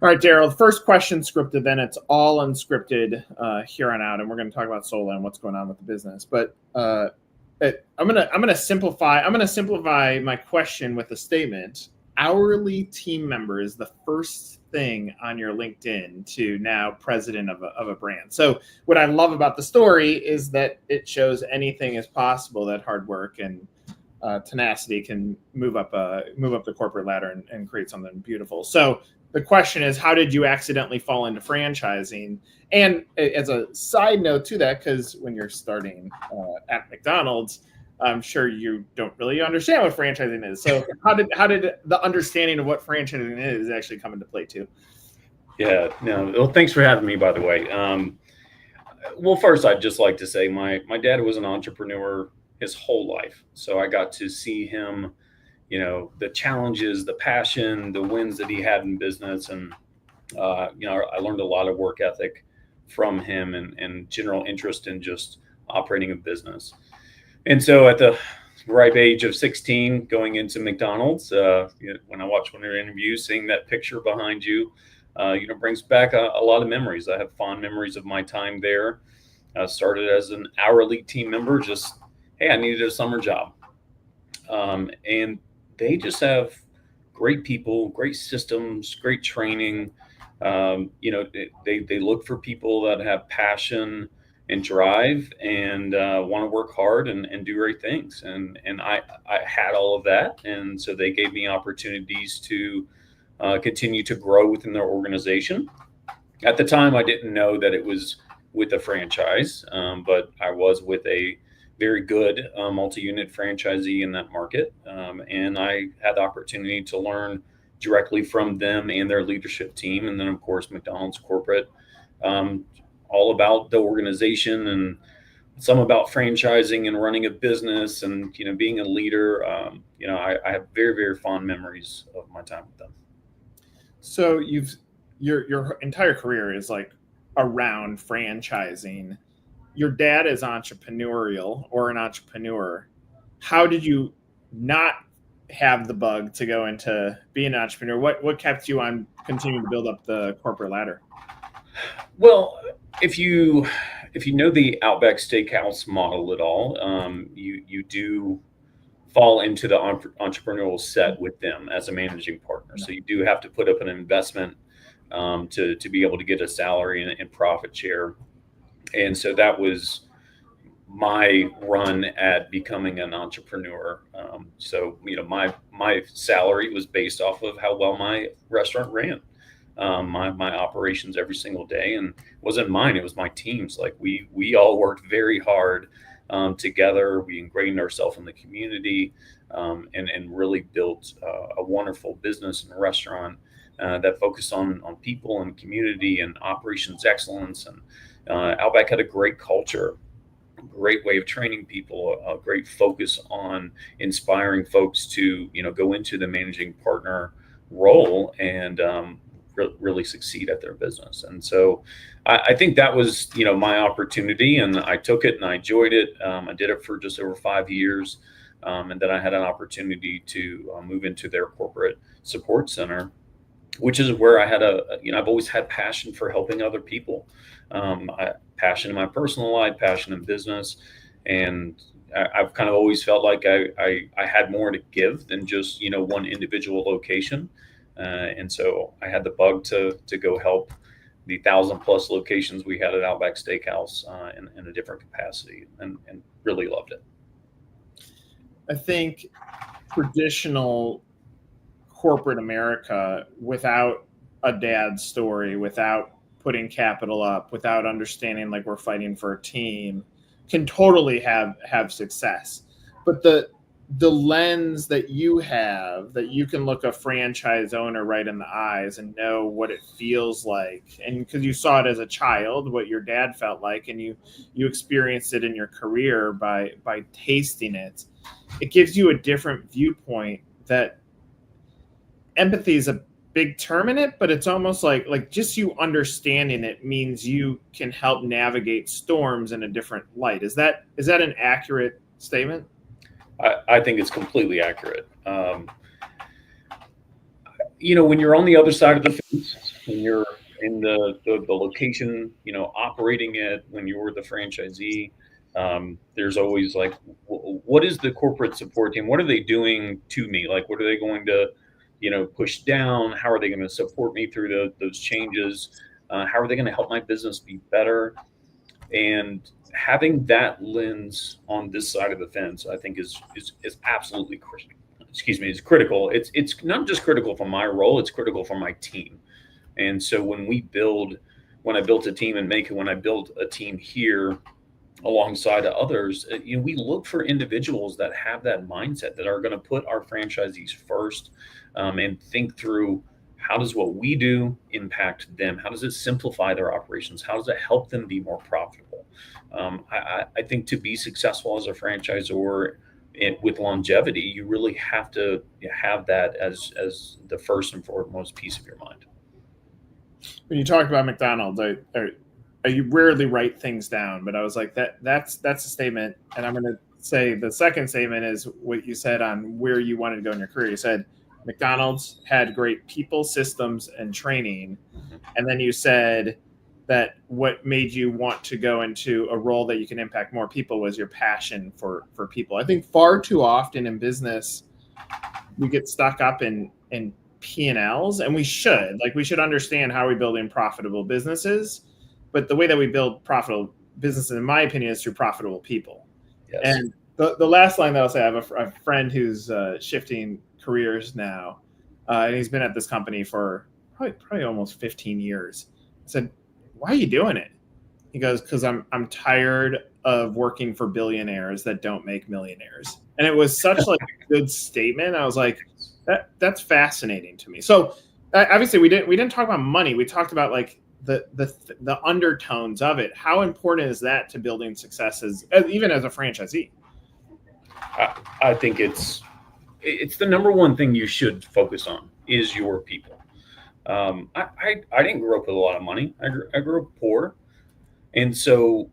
All right, Daryl, the first question scripted, then it's all unscripted here on out, and we're going to talk about Sola and what's going on with the business. But I'm gonna simplify my question with a statement. Hourly team member is the first thing on your LinkedIn to now president of a brand. So what I love about the story is that it shows anything is possible, that hard work and tenacity can move up the corporate ladder and create something beautiful. So the question is, how did you accidentally fall into franchising? And as a side note to that, because when you're starting at McDonald's, I'm sure you don't really understand what franchising is. So how did the understanding of what franchising is actually come into play too? Yeah, no. Well, thanks for having me, by the way. Well, first, I'd just like to say my dad was an entrepreneur his whole life, so I got to see him, the challenges, the passion, the wins that he had in business, and I learned a lot of work ethic from him and general interest in just operating a business. And so at the ripe age of 16, going into McDonald's, when I watched one of your interviews, seeing that picture behind you, brings back a lot of memories. I have fond memories of my time there. I started as an hourly team member, just, hey, I needed a summer job. And they just have great people, great systems, great training. They look for people that have passion and drive and want to work hard and do great things. And I had all of that. And so they gave me opportunities to continue to grow within their organization. At the time, I didn't know that it was with a franchise, but I was with a very good multi-unit franchisee in that market. And I had the opportunity to learn directly from them and their leadership team. And then, of course, McDonald's corporate, all about the organization and some about franchising and running a business and, being a leader. I have very, very fond memories of my time with them. So your entire career is like around franchising. Your dad is entrepreneurial or an entrepreneur. How did you not have the bug to go into being an entrepreneur? What kept you on continuing to build up the corporate ladder? Well, if you know the Outback Steakhouse model at all, you do fall into the entrepreneurial set with them as a managing partner. So you do have to put up an investment to be able to get a salary and profit share. And so that was my run at becoming an entrepreneur. So my salary was based off of how well my restaurant ran. My operations every single day, and it wasn't mine, it was my team's. Like we all worked very hard together. We ingrained ourselves in the community, and really built a wonderful business and restaurant that focused on people and community and operations excellence. And Outback had a great culture, great way of training people, a great focus on inspiring folks to go into the managing partner role and really succeed at their business. And so I think that was my opportunity, and I took it and I enjoyed it. I did it for just over 5 years, and then I had an opportunity to move into their corporate support center, which is where I had I've always had passion for helping other people. Passion in my personal life, passion in business, and I've kind of always felt like I had more to give than just one individual location. And so I had the bug to go help the 1,000+ locations we had at Outback Steakhouse in a different capacity, and really loved it. I think traditional corporate America, without a dad story, without putting capital up, without understanding like we're fighting for a team, can totally have success. But the lens that you have, that you can look a franchise owner right in the eyes and know what it feels like, and because you saw it as a child, what your dad felt like, and you experienced it in your career by tasting it, it gives you a different viewpoint. That empathy is a big term in it, but it's almost like just you understanding it means you can help navigate storms in a different light. Is that an accurate statement? I think it's completely accurate. when you're on the other side of the fence, when you're in the location, operating it, when you're the franchisee, there's always like, what is the corporate support team? What are they doing to me? Like, what are they going to, push down? How are they going to support me through those changes? How are they going to help my business be better? And having that lens on this side of the fence, I think is absolutely critical. Excuse me, is critical. It's not just critical for my role; it's critical for my team. And so when I built a team in Macon, when I built a team here alongside of others, we look for individuals that have that mindset, that are going to put our franchisees first, and think through, how does what we do impact them? How does it simplify their operations? How does it help them be more profitable? I think to be successful as a franchisor with longevity, you really have to have that as the first and foremost piece of your mind. When you talk about McDonald's, I rarely write things down, but I was like, that's a statement. And I'm going to say the second statement is what you said on where you wanted to go in your career. You said McDonald's had great people, systems, and training. And then you said that what made you want to go into a role that you can impact more people was your passion for people. I think far too often in business, we get stuck up in P&Ls, and we should understand how we build in profitable businesses. But the way that we build profitable businesses, in my opinion, is through profitable people. Yes. And the last line that I'll say, I have a friend who's shifting careers now, and he's been at this company for probably almost 15 years. I said, "Why are you doing it?" He goes, "Because I'm tired of working for billionaires that don't make millionaires." And it was such like a good statement. I was like, that's fascinating to me. So obviously we didn't talk about money. We talked about like the undertones of it. How important is that to building successes, even as a franchisee? I think it's the number one thing you should focus on is your people. I didn't grow up with a lot of money. I grew up poor, and so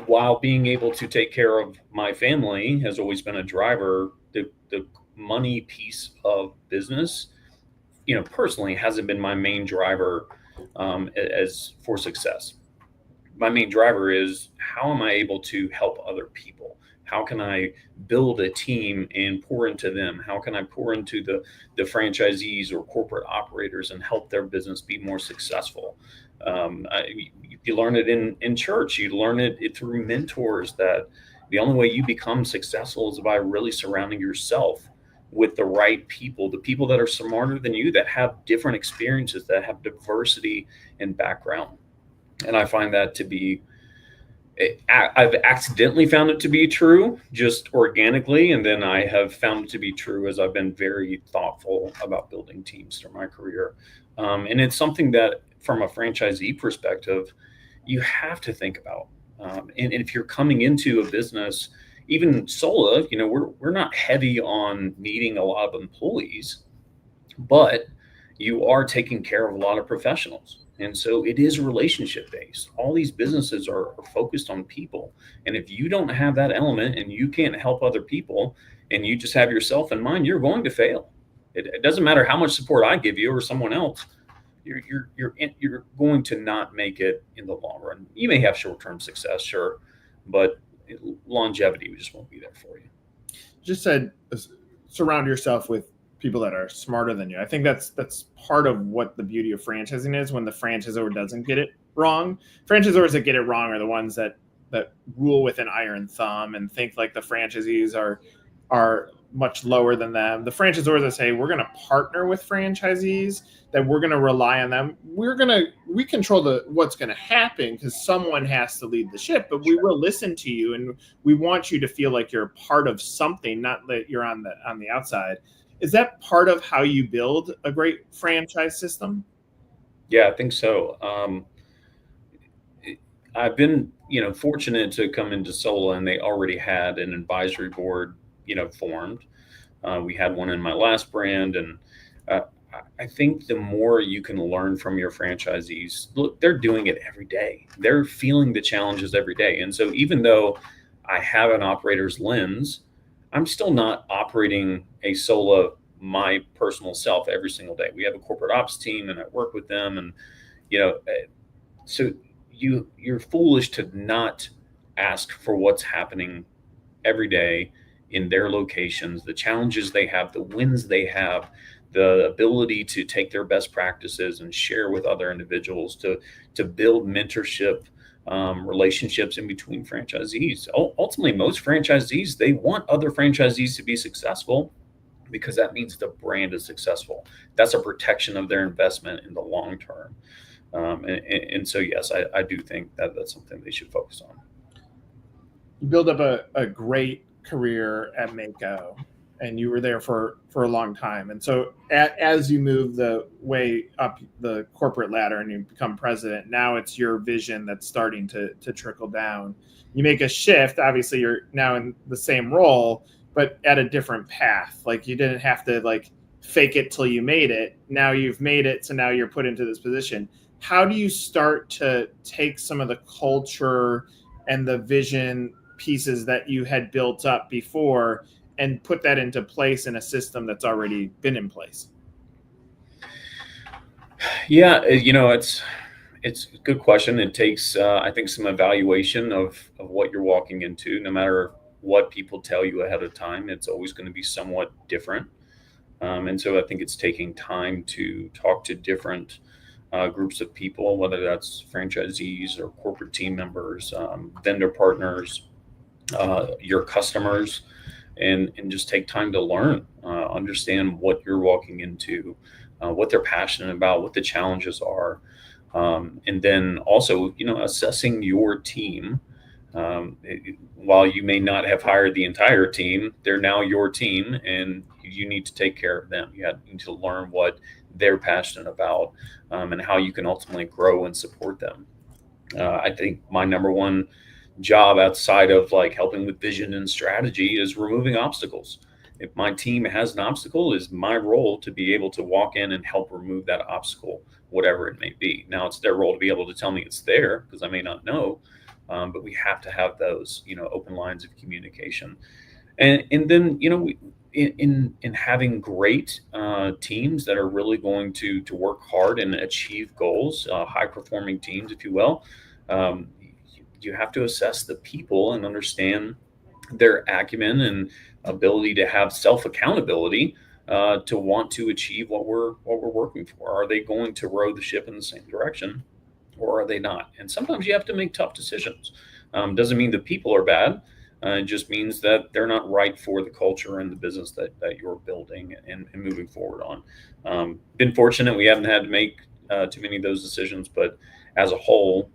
while being able to take care of my family has always been a driver, the money piece of business, personally, hasn't been my main driver as for success. My main driver is, how am I able to help other people? How can I build a team and pour into them? How can I pour into the franchisees or corporate operators and help their business be more successful? You learn it in church. You learn it through mentors, that the only way you become successful is by really surrounding yourself with the right people, the people that are smarter than you, that have different experiences, that have diversity in background. And I find that to be, I've accidentally found it to be true just organically. And then I have found it to be true as I've been very thoughtful about building teams through my career. And it's something that from a franchisee perspective, you have to think about. And if you're coming into a business, even Sola, we're not heavy on needing a lot of employees, but you are taking care of a lot of professionals. And so it is relationship based. All these businesses are focused on people. And if you don't have that element and you can't help other people and you just have yourself in mind, you're going to fail. It doesn't matter how much support I give you or someone else. You're going to not make it in the long run. You may have short-term success, sure, but longevity just won't be there for you. Just said, surround yourself with people that are smarter than you. I think that's part of what the beauty of franchising is. When the franchisor doesn't get it wrong, franchisors that get it wrong are the ones that rule with an iron thumb and think like the franchisees are much lower than them. The franchisors that say, we're going to partner with franchisees, that we're going to rely on them. We control what's going to happen because someone has to lead the ship, but we will listen to you and we want you to feel like you're a part of something, not that you're on the outside. Is that part of how you build a great franchise system? Yeah, I think so. I've been, fortunate to come into Sola, and they already had an advisory board, formed. We had one in my last brand, and I think the more you can learn from your franchisees, look, they're doing it every day. They're feeling the challenges every day. And so even though I have an operator's lens, I'm still not operating a Sola my personal self every single day. We have a corporate ops team, and I work with them, and so you're foolish to not ask for what's happening every day in their locations, the challenges they have, the wins they have, the ability to take their best practices and share with other individuals, to build mentorship relationships in between franchisees. Ultimately, most franchisees, they want other franchisees to be successful, because that means the brand is successful. That's a protection of their investment in the long term. And so, yes, I do think that that's something they should focus on. You build up a great career at Mako, and you were there for a long time. And so as you move the way up the corporate ladder and you become president, now it's your vision that's starting to trickle down. You make a shift. Obviously, you're now in the same role, but at a different path. Like, you didn't have to like fake it till you made it. Now you've made it, so now you're put into this position. How do you start to take some of the culture and the vision pieces that you had built up before and put that into place in a system that's already been in place? Yeah, it's a good question. It takes, I think, some evaluation of what you're walking into. No matter what people tell you ahead of time, it's always going to be somewhat different. And so I think it's taking time to talk to different groups of people, whether that's franchisees or corporate team members, vendor partners, your customers, and just take time to learn, understand what you're walking into, what they're passionate about, what the challenges are, and then also, assessing your team. While you may not have hired the entire team, they're now your team, and you need to take care of them. You need to learn what they're passionate about, and how you can ultimately grow and support them. I think my number one job outside of like helping with vision and strategy is removing obstacles. If my team has an obstacle, it is my role to be able to walk in and help remove that obstacle, whatever it may be. Now, it's their role to be able to tell me it's there, because I may not know, but we have to have those, open lines of communication. And then, in having great teams that are really going to work hard and achieve goals, high performing teams, if you will, you have to assess the people and understand their acumen and ability to have self accountability, to want to achieve what we're working for. Are they going to row the ship in the same direction, or are they not? And sometimes you have to make tough decisions. Doesn't mean the people are bad. It just means that they're not right for the culture and the business that you're building and moving forward on. Been fortunate we haven't had to make too many of those decisions, but as a whole,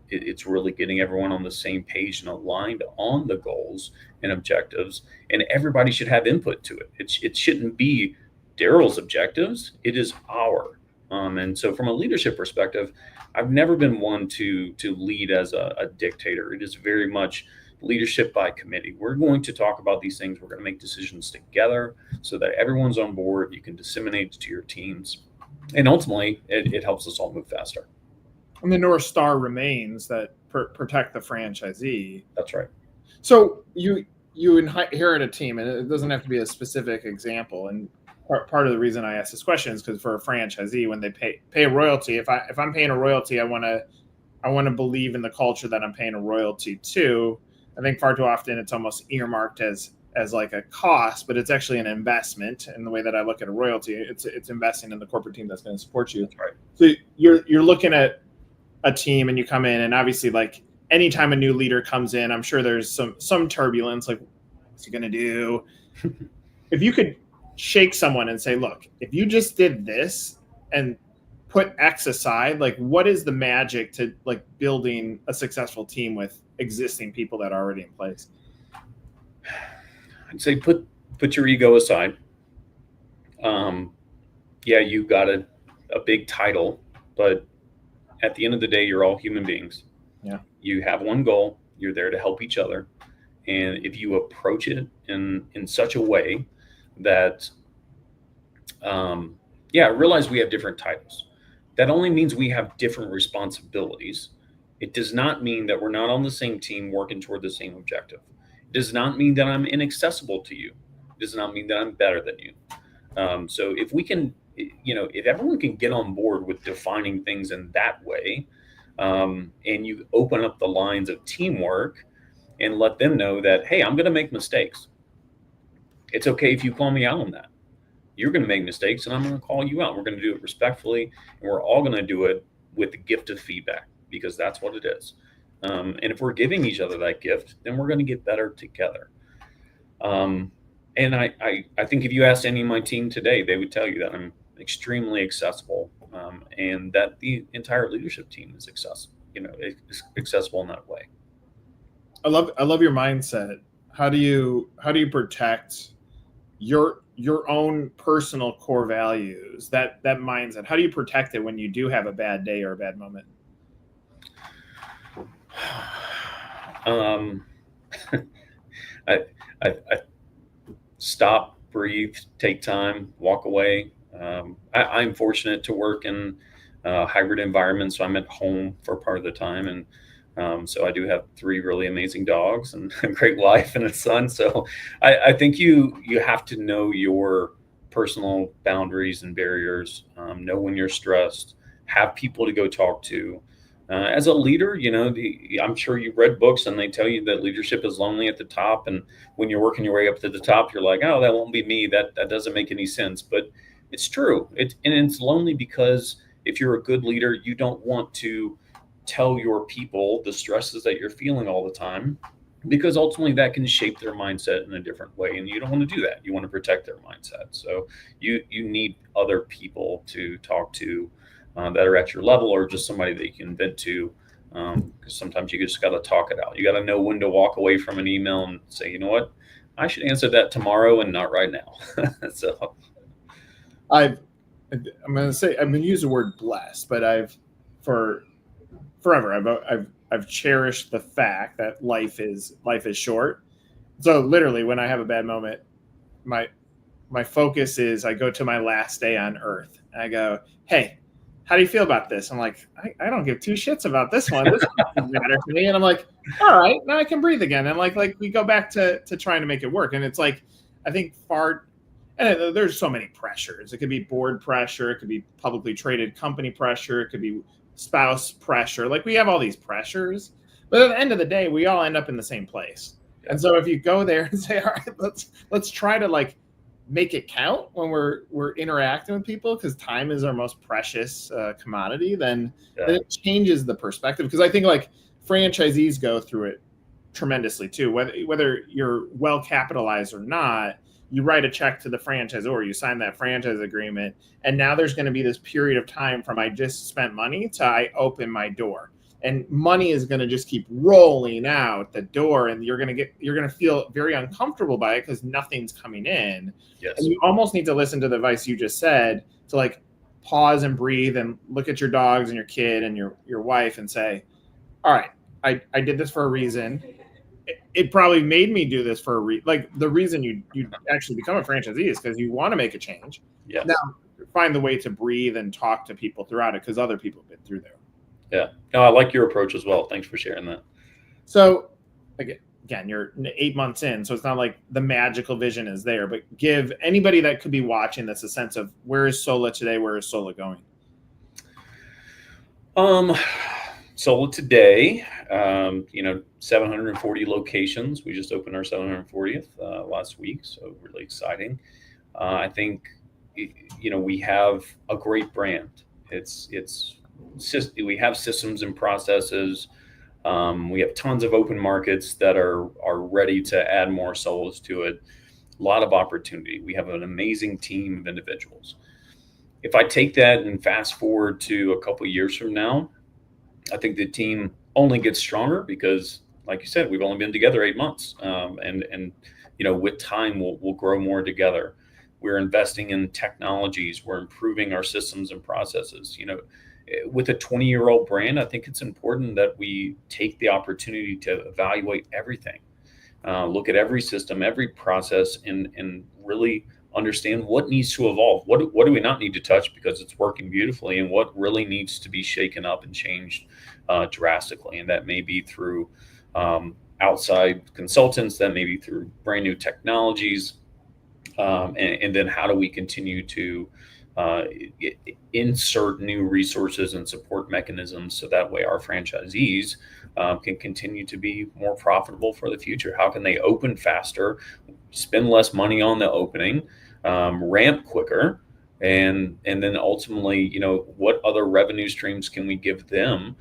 it's really getting everyone on the same page and aligned on the goals and objectives, and everybody should have input to it. It shouldn't be Daryl's objectives. It is our. And so from a leadership perspective, I've never been one to lead as a dictator. It is very much leadership by committee. We're going to talk about these things. We're going to make decisions together so that everyone's on board. You can disseminate to your teams, and ultimately it helps us all move faster. And the North Star remains that protect the franchisee. That's right. So you inherit a team, and it doesn't have to be a specific example. And part of the reason I ask this question is because for a franchisee, when they pay a royalty, if I'm paying a royalty, I want to believe in the culture that I'm paying a royalty to. I think far too often it's almost earmarked as like a cost, but it's actually an investment. In the way that I look at a royalty, it's investing in the corporate team that's going to support you. That's right. So you're looking at a team, and you come in, and obviously, like, anytime a new leader comes in, I'm sure there's some turbulence, like, what's he going to do? If you could shake someone and say, look, if you just did this and put X aside, like, what is the magic to like building a successful team with existing people that are already in place? I'd say put your ego aside. Yeah, you've got a big title, but at the end of the day, you're all human beings. Yeah. You have one goal. You're there to help each other. And if you approach it in such a way that, realize we have different titles. That only means we have different responsibilities. It does not mean that we're not on the same team working toward the same objective. It does not mean that I'm inaccessible to you. It does not mean that I'm better than you. So if we can, if everyone can get on board with defining things in that way, and you open up the lines of teamwork and let them know that, hey, I'm going to make mistakes. It's okay if you call me out on that. You're going to make mistakes and I'm going to call you out. We're going to do it respectfully, and we're all going to do it with the gift of feedback, because that's what it is. And if we're giving each other that gift, then we're going to get better together. And I think if you asked any of my team today, they would tell you that I'm extremely accessible, and that the entire leadership team is accessible in that way. I love your mindset. How do you protect your own personal core values, that mindset? How do you protect it when you do have a bad day or a bad moment? I stop, breathe, take time, walk away. I'm fortunate to work in a hybrid environment, so I'm at home for part of the time, and so I do have 3 really amazing dogs and a great wife and a son. So I think you have to know your personal boundaries and barriers. Know when you're stressed. Have people to go talk to. As a leader, I'm sure you've read books and they tell you that leadership is lonely at the top. And when you're working your way up to the top, you're like, oh, that won't be me. That doesn't make any sense. But it's true. And it's lonely because if you're a good leader, you don't want to tell your people the stresses that you're feeling all the time, because ultimately that can shape their mindset in a different way. And you don't want to do that. You want to protect their mindset. So you need other people to talk to, that are at your level, or just somebody that you can vent to, because sometimes you just got to talk it out. You got to know when to walk away from an email and say, you know what, I should answer that tomorrow and not right now. So I'm going to use the word blessed, but I've cherished the fact that life is short. So literally, when I have a bad moment, my focus is I go to my last day on Earth. And I go, hey, how do you feel about this? I'm like, I don't give 2 shits about this one. This doesn't matter to me. And I'm like, all right, now I can breathe again. And like we go back to trying to make it work. And it's like, I think there's so many pressures. It could be board pressure. It could be publicly traded company pressure. It could be spouse pressure. Like, we have all these pressures, but at the end of the day, we all end up in the same place. And so if you go there and say, all right, let's try to like make it count when we're interacting with people, because time is our most precious commodity, then it changes the perspective. Because I think like franchisees go through it tremendously too, whether you're well capitalized or not. You write a check to the franchisor, you sign that franchise agreement, and now there's going to be this period of time from I just spent money to I open my door. And money is going to just keep rolling out the door, and you're going to feel very uncomfortable by it because nothing's coming in. Yes. And you almost need to listen to the advice you just said, to like pause and breathe and look at your dogs and your kid and your wife and say, all right, I did this for a reason. It probably made me do this for a reason. Like, the reason you actually become a franchisee is because you want to make a change. Yes. Now find the way to breathe and talk to people throughout it, because other people have been through there. Yeah. No, I like your approach as well. Thanks for sharing that. So again, you're 8 months in, so it's not like the magical vision is there, but give anybody that could be watching this a sense of, where is Sola today? Where is Sola going? Sola today, 740 locations. We just opened our 740th last week, so really exciting. I think, we have a great brand. We have systems and processes. We have tons of open markets that are ready to add more Solas to it. A lot of opportunity. We have an amazing team of individuals. If I take that and fast forward to a couple of years from now, I think the team only gets stronger because, like you said, we've only been together 8 months, and with time we'll grow more together. We're investing in technologies. We're improving our systems and processes. With a 20-year-old brand, I think it's important that we take the opportunity to evaluate everything, look at every system, every process, and really understand what needs to evolve. What do we not need to touch because it's working beautifully, and what really needs to be shaken up and changed drastically. And that may be through outside consultants, that may be through brand new technologies. and then how do we continue to uh, insert new resources and support mechanisms so that way our franchisees can continue to be more profitable for the future? How can they open faster, spend less money on the opening, ramp quicker, and then ultimately, what other revenue streams can we give them,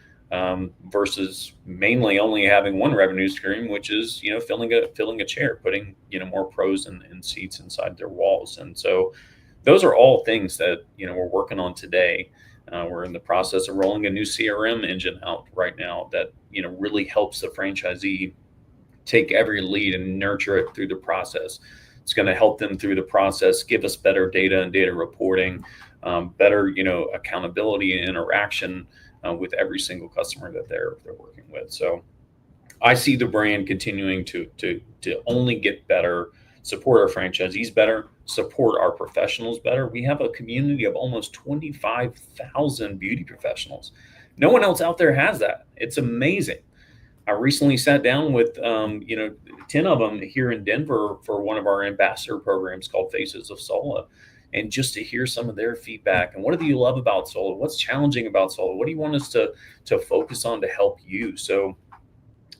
versus mainly only having one revenue stream, which is filling a chair, putting more pros in seats inside their walls. And so those are all things that we're working on today. We're in the process of rolling a new CRM engine out right now that really helps the franchisee take every lead and nurture it through the process. It's going to help them through the process, give us better data and data reporting, better accountability and interaction with every single customer that they're working with. So I see the brand continuing to only get better, support our franchisees better, support our professionals better. We have a community of almost 25,000 beauty professionals. No one else out there has that. It's amazing. I recently sat down with 10 of them here in Denver for one of our ambassador programs called Faces of Sola. And just to hear some of their feedback and what do you love about Sola? What's challenging about Sola? What do you want us to focus on to help you? So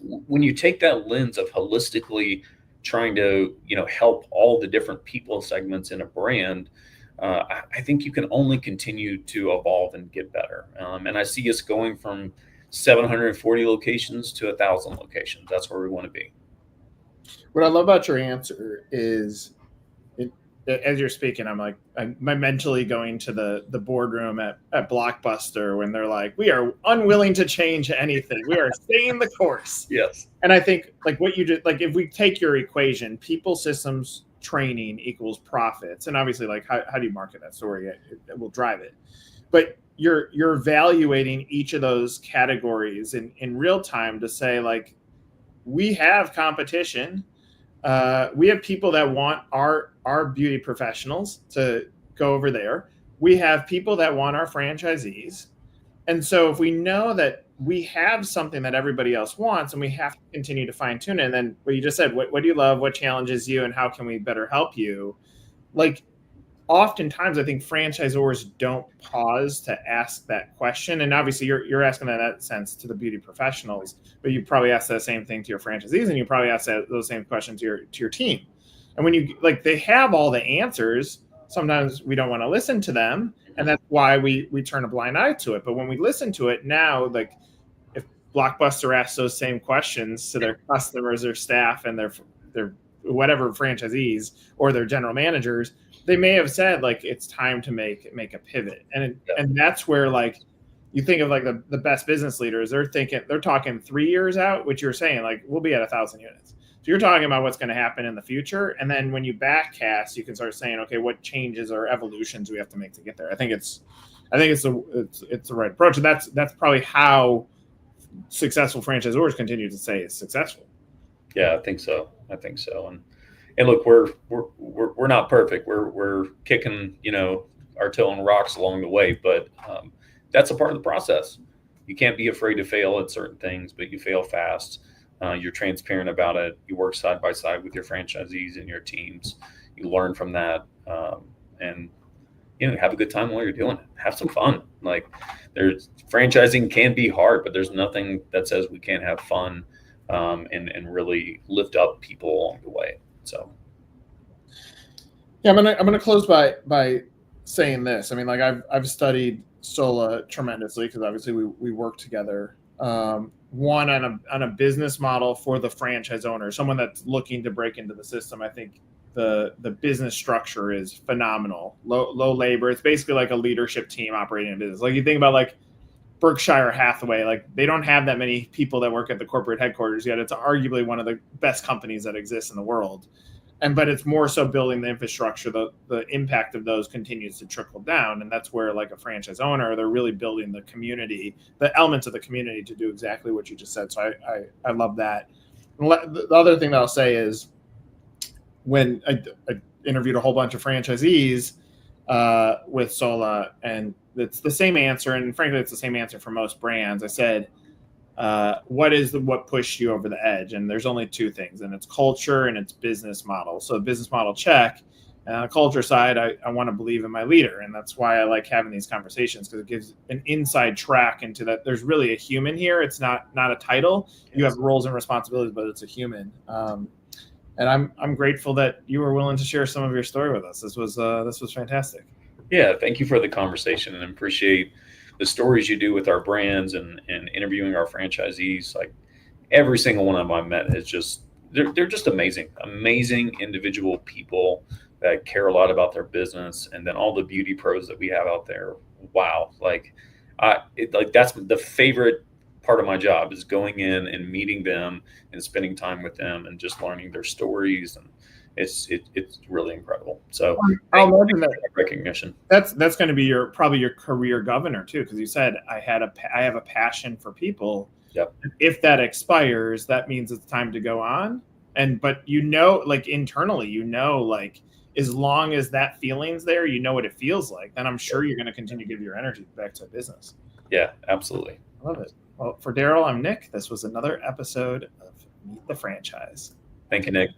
when you take that lens of holistically trying to help all the different people segments in a brand, I think you can only continue to evolve and get better. And I see us going from 740 locations to 1,000 locations. That's where we want to be. What I love about your answer is, as you're speaking, I'm mentally going to the boardroom at Blockbuster when they're like, we are unwilling to change anything. We are staying the course. Yes. And I think what you did, if we take your equation, people, systems, training equals profits. And obviously how do you market that story? It will drive it. But you're evaluating each of those categories in real time to say, we have competition. We have people that want our beauty professionals to go over there. We have people that want our franchisees. And so if we know that we have something that everybody else wants, and we have to continue to fine tune it, and then what you just said, what do you love? What challenges you? And how can we better help you? Oftentimes I think franchisors don't pause to ask that question. And obviously you're asking that in that sense to the beauty professionals, but you probably ask that same thing to your franchisees, and you probably ask those same questions to your team. And when you they have all the answers, sometimes we don't want to listen to them. And that's why we turn a blind eye to it. But when we listen to it now, if Blockbuster asks those same questions to their customers, their staff, and their whatever franchisees or their general managers, they may have said it's time to make a pivot. And that's where you think of the best business leaders, they're talking 3 years out, which you're saying we'll be at 1,000 units. So you're talking about what's going to happen in the future. And then when you backcast, you can start saying, okay, what changes or evolutions we have to make to get there. I think it's the right approach. And that's probably how successful franchisors continue to say is successful. Yeah, I think so. And look, we're not perfect. We're kicking our toe on rocks along the way, but that's a part of the process. You can't be afraid to fail at certain things, but you fail fast. You're transparent about it. You work side by side with your franchisees and your teams. You learn from that, and have a good time while you're doing it. Have some fun. There's franchising can be hard, but there's nothing that says we can't have fun and really lift up people along the way. So, yeah, I'm gonna close by saying this. I mean, I've studied Sola tremendously because obviously we work together. One on a business model for the franchise owner, someone that's looking to break into the system. I think the business structure is phenomenal. Low labor. It's basically like a leadership team operating a business. You think about Berkshire Hathaway, they don't have that many people that work at the corporate headquarters yet. It's arguably one of the best companies that exists in the world. But it's more so building the infrastructure. The impact of those continues to trickle down. And that's where a franchise owner, they're really building the community, the elements of the community to do exactly what you just said. So I love that. And the other thing that I'll say is when I interviewed a whole bunch of franchisees with Sola, and it's the same answer. And frankly, it's the same answer for most brands. I said, what pushed you over the edge? And there's only two things, and it's culture and it's business model. So business model check. And on the culture side, I want to believe in my leader. And that's why I like having these conversations, because it gives an inside track into that there's really a human here. It's not a title. Yes. You have roles and responsibilities, but it's a human. And I'm grateful that you were willing to share some of your story with us. This was fantastic. Yeah, thank you for the conversation, and appreciate the stories you do with our brands and interviewing our franchisees. Like every single one of them I met is just they're just amazing individual people that care a lot about their business, and then all the beauty pros that we have out there. Wow, like that's the favorite part of my job, is going in and meeting them and spending time with them and just learning their stories, and it's really incredible. So I'll imagine that recognition. That's going to be probably your career governor too, because you said I have a passion for people. Yep. If that expires, that means it's time to go on. But like internally, like as long as that feeling's there, what it feels like, then I'm sure you're going to continue to give your energy back to business. Yeah, absolutely. I love it. Well, for Daryl, I'm Nick. This was another episode of Meet the Franchise. Thank you, Nick.